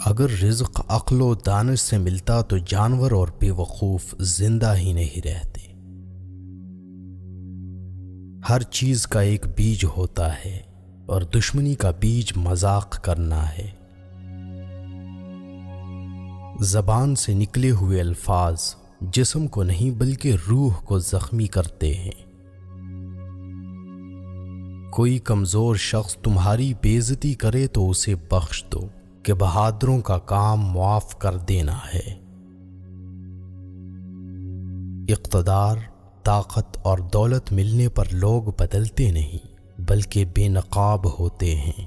اگر رزق عقل و دانش سے ملتا تو جانور اور بے وقوف زندہ ہی نہیں رہتے۔ ہر چیز کا ایک بیج ہوتا ہے اور دشمنی کا بیج مذاق کرنا ہے۔ زبان سے نکلے ہوئے الفاظ جسم کو نہیں بلکہ روح کو زخمی کرتے ہیں۔ کوئی کمزور شخص تمہاری بے عزتی کرے تو اسے بخش دو کہ بہادروں کا کام معاف کر دینا ہے۔ اقتدار، طاقت اور دولت ملنے پر لوگ بدلتے نہیں بلکہ بے نقاب ہوتے ہیں۔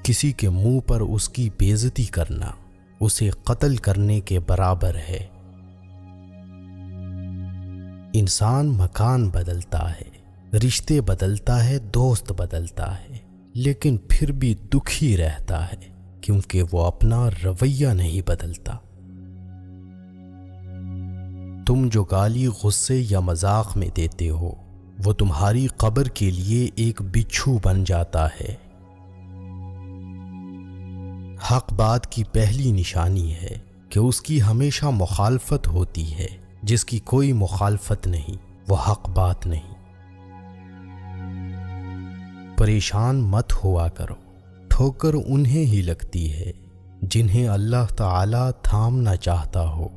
کسی کے منہ پر اس کی بے عزتی کرنا اسے قتل کرنے کے برابر ہے۔ انسان مکان بدلتا ہے، رشتے بدلتا ہے، دوست بدلتا ہے، لیکن پھر بھی دکھی رہتا ہے کیونکہ وہ اپنا رویہ نہیں بدلتا۔ تم جو گالی غصے یا مذاق میں دیتے ہو وہ تمہاری قبر کے لیے ایک بچھو بن جاتا ہے۔ حق بات کی پہلی نشانی ہے کہ اس کی ہمیشہ مخالفت ہوتی ہے، جس کی کوئی مخالفت نہیں وہ حق بات نہیں۔ پریشان مت ہوا کرو، ٹھوکر انہیں ہی لگتی ہے جنہیں اللہ تعالی تھامنا چاہتا ہو۔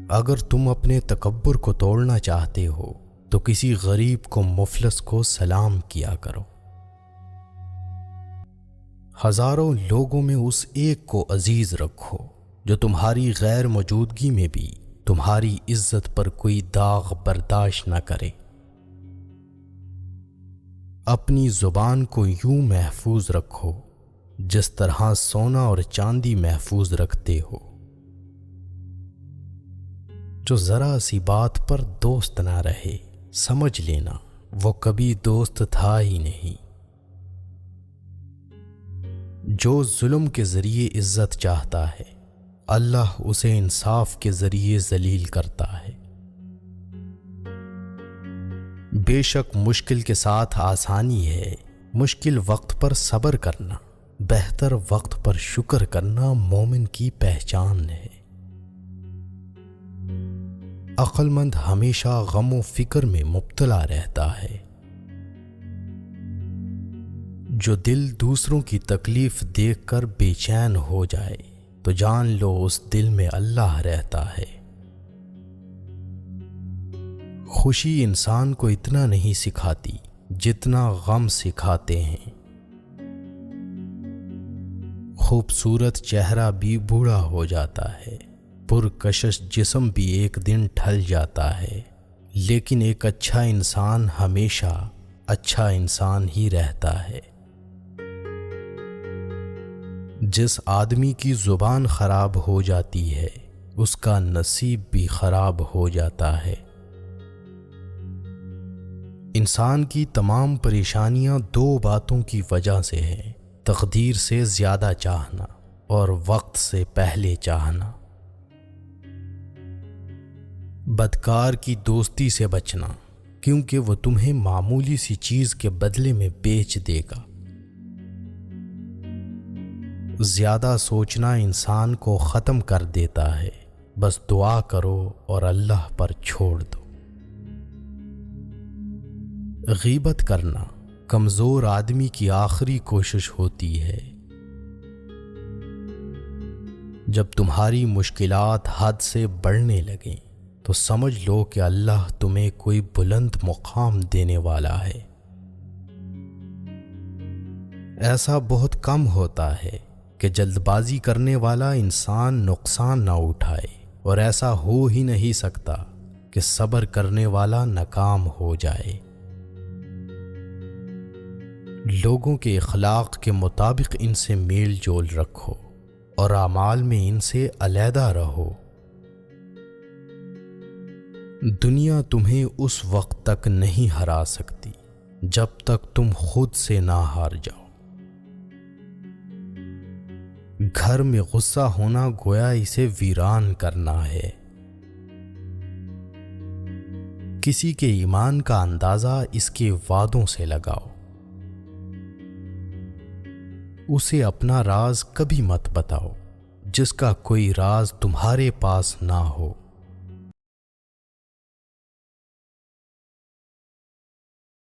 اگر تم اپنے تکبر کو توڑنا چاہتے ہو تو کسی غریب کو مفلس کو سلام کیا کرو۔ ہزاروں لوگوں میں اس ایک کو عزیز رکھو جو تمہاری غیر موجودگی میں بھی تمہاری عزت پر کوئی داغ برداشت نہ کرے۔ اپنی زبان کو یوں محفوظ رکھو جس طرح سونا اور چاندی محفوظ رکھتے ہو۔ جو ذرا سی بات پر دوست نہ رہے سمجھ لینا وہ کبھی دوست تھا ہی نہیں۔ جو ظلم کے ذریعے عزت چاہتا ہے اللہ اسے انصاف کے ذریعے ذلیل کرتا ہے۔ بے شک مشکل کے ساتھ آسانی ہے، مشکل وقت پر صبر کرنا، بہتر وقت پر شکر کرنا مومن کی پہچان ہے۔ عقل مند ہمیشہ غم و فکر میں مبتلا رہتا ہے۔ جو دل دوسروں کی تکلیف دیکھ کر بے چین ہو جائے تو جان لو اس دل میں اللہ رہتا ہے۔ خوشی انسان کو اتنا نہیں سکھاتی جتنا غم سکھاتے ہیں۔ خوبصورت چہرہ بھی بوڑھا ہو جاتا ہے، پرکشش جسم بھی ایک دن ڈھل جاتا ہے، لیکن ایک اچھا انسان ہمیشہ اچھا انسان ہی رہتا ہے۔ جس آدمی کی زبان خراب ہو جاتی ہے اس کا نصیب بھی خراب ہو جاتا ہے۔ انسان کی تمام پریشانیاں دو باتوں کی وجہ سے ہیں، تقدیر سے زیادہ چاہنا اور وقت سے پہلے چاہنا۔ بدکار کی دوستی سے بچنا کیونکہ وہ تمہیں معمولی سی چیز کے بدلے میں بیچ دے گا۔ زیادہ سوچنا انسان کو ختم کر دیتا ہے، بس دعا کرو اور اللہ پر چھوڑ دو۔ غیبت کرنا کمزور آدمی کی آخری کوشش ہوتی ہے۔ جب تمہاری مشکلات حد سے بڑھنے لگیں تو سمجھ لو کہ اللہ تمہیں کوئی بلند مقام دینے والا ہے۔ ایسا بہت کم ہوتا ہے کہ جلد بازی کرنے والا انسان نقصان نہ اٹھائے، اور ایسا ہو ہی نہیں سکتا کہ صبر کرنے والا ناکام ہو جائے۔ لوگوں کے اخلاق کے مطابق ان سے میل جول رکھو اور اعمال میں ان سے علیحدہ رہو۔ دنیا تمہیں اس وقت تک نہیں ہرا سکتی جب تک تم خود سے نہ ہار جاؤ۔ گھر میں غصہ ہونا گویا اسے ویران کرنا ہے۔ کسی کے ایمان کا اندازہ اس کے وعدوں سے لگاؤ۔ اسے اپنا راز کبھی مت بتاؤ جس کا کوئی راز تمہارے پاس نہ ہو۔